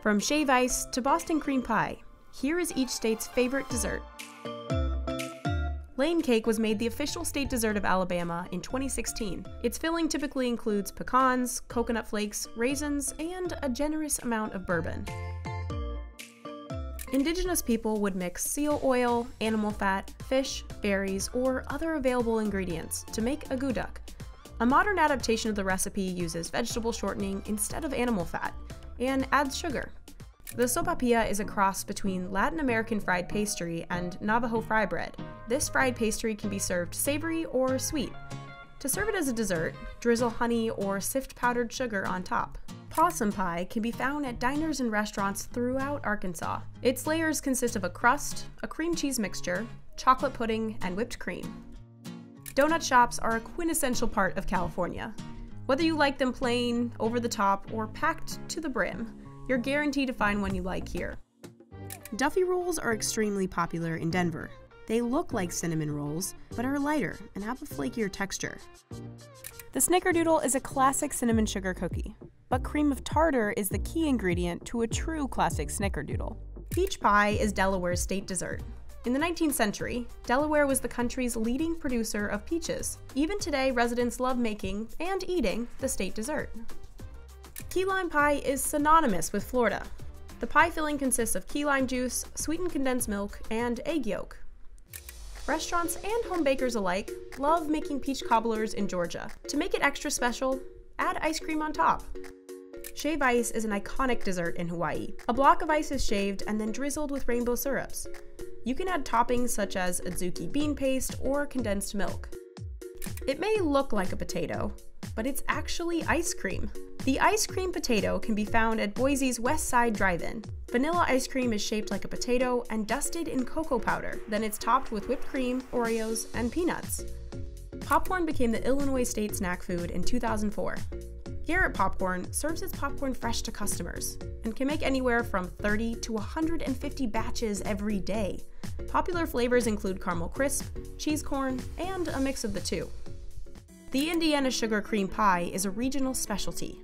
From shave ice to Boston cream pie, here is each state's favorite dessert. Lane cake was made the official state dessert of Alabama in 2016. Its filling typically includes pecans, coconut flakes, raisins, and a generous amount of bourbon. Indigenous people would mix seal oil, animal fat, fish, berries, or other available ingredients to make a guduk. A modern adaptation of the recipe uses vegetable shortening instead of animal fat, and adds sugar. The sopapilla is a cross between Latin American fried pastry and Navajo fry bread. This fried pastry can be served savory or sweet. To serve it as a dessert, drizzle honey or sift powdered sugar on top. Possum pie can be found at diners and restaurants throughout Arkansas. Its layers consist of a crust, a cream cheese mixture, chocolate pudding, and whipped cream. Donut shops are a quintessential part of California. Whether you like them plain, over the top, or packed to the brim, you're guaranteed to find one you like here. Duffy rolls are extremely popular in Denver. They look like cinnamon rolls, but are lighter and have a flakier texture. The snickerdoodle is a classic cinnamon sugar cookie, but cream of tartar is the key ingredient to a true classic snickerdoodle. Peach pie is Delaware's state dessert. In the 19th century, Delaware was the country's leading producer of peaches. Even today, residents love making and eating the state dessert. Key lime pie is synonymous with Florida. The pie filling consists of key lime juice, sweetened condensed milk, and egg yolk. Restaurants and home bakers alike love making peach cobblers in Georgia. To make it extra special, add ice cream on top. Shave ice is an iconic dessert in Hawaii. A block of ice is shaved and then drizzled with rainbow syrups. You can add toppings such as adzuki bean paste or condensed milk. It may look like a potato, but it's actually ice cream. The ice cream potato can be found at Boise's West Side Drive-In. Vanilla ice cream is shaped like a potato and dusted in cocoa powder. Then it's topped with whipped cream, Oreos, and peanuts. Popcorn became the Illinois state snack food in 2004. Garrett Popcorn serves its popcorn fresh to customers and can make anywhere from 30 to 150 batches every day. Popular flavors include caramel crisp, cheese corn, and a mix of the two. The Indiana sugar cream pie is a regional specialty,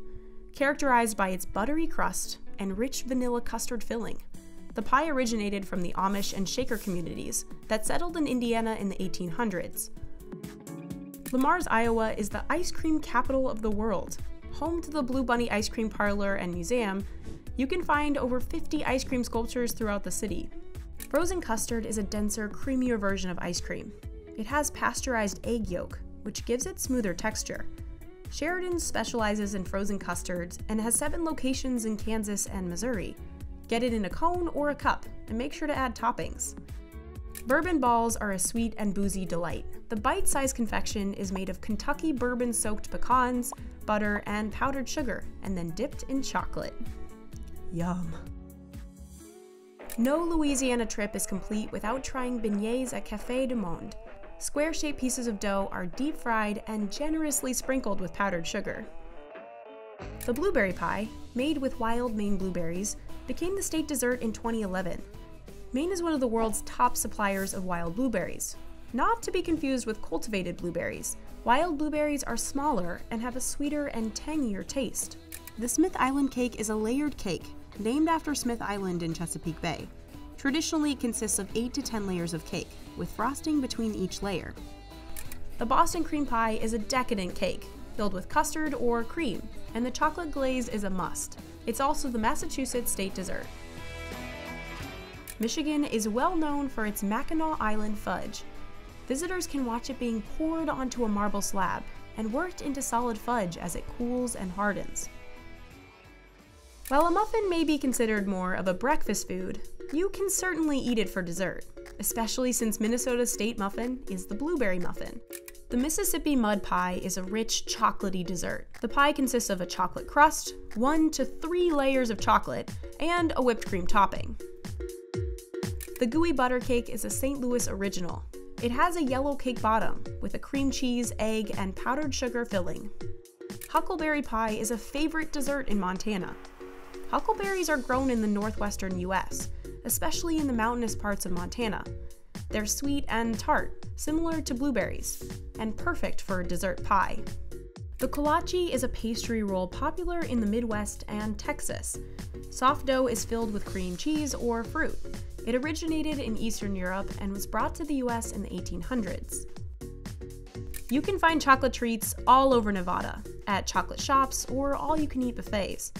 characterized by its buttery crust and rich vanilla custard filling. The pie originated from the Amish and Shaker communities that settled in Indiana in the 1800s. Lamars, Iowa is the ice cream capital of the world. Home to the Blue Bunny Ice Cream Parlor and Museum, you can find over 50 ice cream sculptures throughout the city. Frozen custard is a denser, creamier version of ice cream. It has pasteurized egg yolk, which gives it smoother texture. Sheridan specializes in frozen custards and has 7 locations in Kansas and Missouri. Get it in a cone or a cup, and make sure to add toppings. Bourbon balls are a sweet and boozy delight. The bite-sized confection is made of Kentucky bourbon-soaked pecans, butter, and powdered sugar, and then dipped in chocolate. Yum. No Louisiana trip is complete without trying beignets at Café du Monde. Square-shaped pieces of dough are deep-fried and generously sprinkled with powdered sugar. The blueberry pie, made with wild Maine blueberries, became the state dessert in 2011. Maine is one of the world's top suppliers of wild blueberries. Not to be confused with cultivated blueberries. Wild blueberries are smaller and have a sweeter and tangier taste. The Smith Island cake is a layered cake, named after Smith Island in Chesapeake Bay. Traditionally, it consists of 8 to 10 layers of cake, with frosting between each layer. The Boston cream pie is a decadent cake, filled with custard or cream, and the chocolate glaze is a must. It's also the Massachusetts state dessert. Michigan is well known for its Mackinac Island fudge. Visitors can watch it being poured onto a marble slab and worked into solid fudge as it cools and hardens. While a muffin may be considered more of a breakfast food, you can certainly eat it for dessert, especially since Minnesota's state muffin is the blueberry muffin. The Mississippi mud pie is a rich, chocolatey dessert. The pie consists of a chocolate crust, 1 to 3 layers of chocolate, and a whipped cream topping. The gooey butter cake is a St. Louis original. It has a yellow cake bottom with a cream cheese, egg, and powdered sugar filling. Huckleberry pie is a favorite dessert in Montana. Huckleberries are grown in the northwestern US, especially in the mountainous parts of Montana. They're sweet and tart, similar to blueberries, and perfect for a dessert pie. The kolache is a pastry roll popular in the Midwest and Texas. Soft dough is filled with cream cheese or fruit. It originated in Eastern Europe and was brought to the US in the 1800s. You can find chocolate treats all over Nevada, at chocolate shops or all-you-can-eat buffets.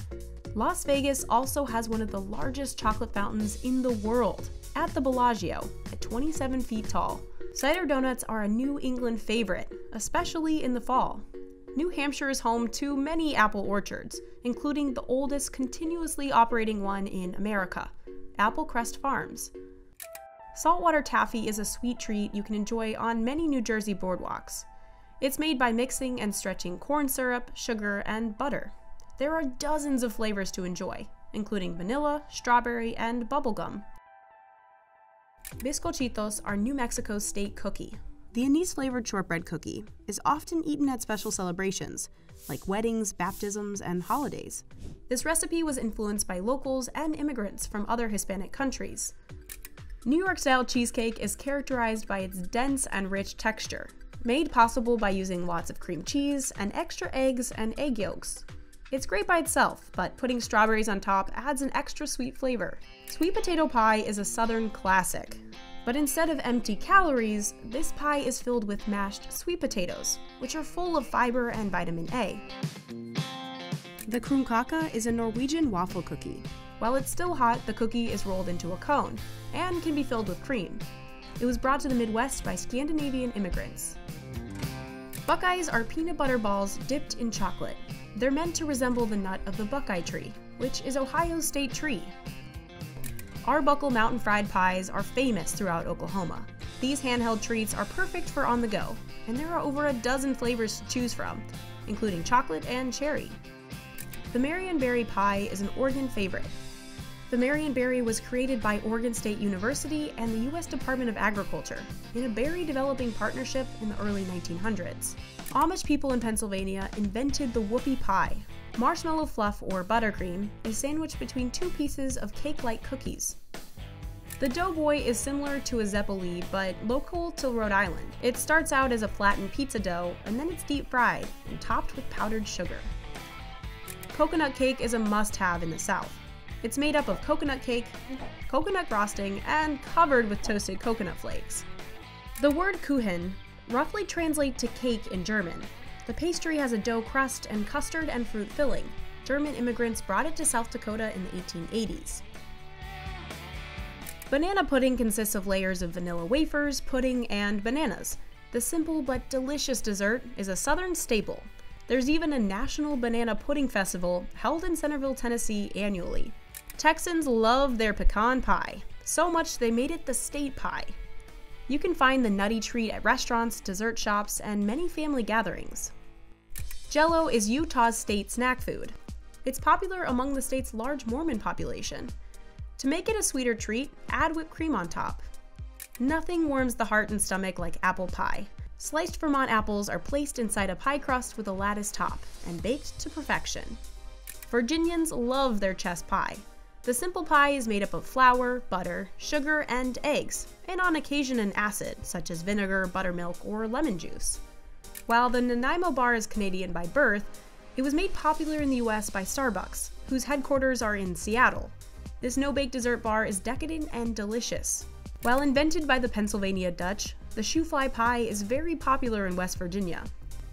Las Vegas also has one of the largest chocolate fountains in the world, at the Bellagio, at 27 feet tall. Cider donuts are a New England favorite, especially in the fall. New Hampshire is home to many apple orchards, including the oldest continuously operating one in America, Apple Crest Farms. Saltwater taffy is a sweet treat you can enjoy on many New Jersey boardwalks. It's made by mixing and stretching corn syrup, sugar, and butter. There are dozens of flavors to enjoy, including vanilla, strawberry, and bubblegum. Bizcochitos are New Mexico's state cookie. The anise-flavored shortbread cookie is often eaten at special celebrations, like weddings, baptisms, and holidays. This recipe was influenced by locals and immigrants from other Hispanic countries. New York-style cheesecake is characterized by its dense and rich texture, made possible by using lots of cream cheese and extra eggs and egg yolks. It's great by itself, but putting strawberries on top adds an extra sweet flavor. Sweet potato pie is a Southern classic, but instead of empty calories, this pie is filled with mashed sweet potatoes, which are full of fiber and vitamin A. The krumkake is a Norwegian waffle cookie. While it's still hot, the cookie is rolled into a cone and can be filled with cream. It was brought to the Midwest by Scandinavian immigrants. Buckeyes are peanut butter balls dipped in chocolate. They're meant to resemble the nut of the buckeye tree, which is Ohio's state tree. Arbuckle Mountain Fried Pies are famous throughout Oklahoma. These handheld treats are perfect for on the go, and there are over a dozen flavors to choose from, including chocolate and cherry. The Marionberry pie is an Oregon favorite. The Marionberry was created by Oregon State University and the U.S. Department of Agriculture in a berry developing partnership in the early 1900s. Amish people in Pennsylvania invented the whoopie pie. Marshmallow fluff or buttercream is sandwiched between two pieces of cake-like cookies. The doughboy is similar to a zeppoli, but local to Rhode Island. It starts out as a flattened pizza dough, and then it's deep fried and topped with powdered sugar. Coconut cake is a must-have in the South. It's made up of coconut cake, coconut frosting, and covered with toasted coconut flakes. The word Kuchen roughly translates to cake in German. The pastry has a dough crust and custard and fruit filling. German immigrants brought it to South Dakota in the 1880s. Banana pudding consists of layers of vanilla wafers, pudding, and bananas. The simple but delicious dessert is a Southern staple. There's even a National Banana Pudding Festival held in Centerville, Tennessee annually. Texans love their pecan pie, so much they made it the state pie. You can find the nutty treat at restaurants, dessert shops, and many family gatherings. Jell-O is Utah's state snack food. It's popular among the state's large Mormon population. To make it a sweeter treat, add whipped cream on top. Nothing warms the heart and stomach like apple pie. Sliced Vermont apples are placed inside a pie crust with a lattice top and baked to perfection. Virginians love their chess pie. The simple pie is made up of flour, butter, sugar, and eggs, and on occasion an acid, such as vinegar, buttermilk, or lemon juice. While the Nanaimo bar is Canadian by birth, it was made popular in the US by Starbucks, whose headquarters are in Seattle. This no-bake dessert bar is decadent and delicious. While invented by the Pennsylvania Dutch, the shoe-fly pie is very popular in West Virginia.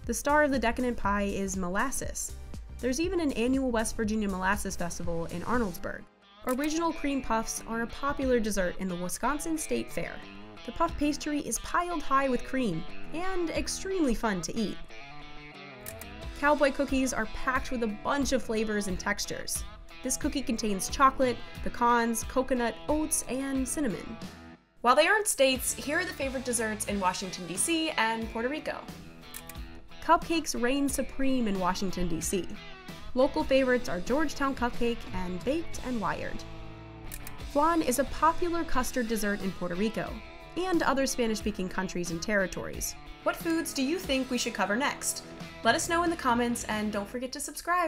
The star of the decadent pie is molasses. There's even an annual West Virginia Molasses Festival in Arnoldsburg. Original cream puffs are a popular dessert in the Wisconsin State Fair. The puff pastry is piled high with cream and extremely fun to eat. Cowboy cookies are packed with a bunch of flavors and textures. This cookie contains chocolate, pecans, coconut, oats, and cinnamon. While they aren't states, here are the favorite desserts in Washington, D.C. and Puerto Rico. Cupcakes reign supreme in Washington, D.C. Local favorites are Georgetown cupcake and baked and wired. Flan is a popular custard dessert in Puerto Rico and other Spanish-speaking countries and territories. What foods do you think we should cover next? Let us know in the comments and don't forget to subscribe.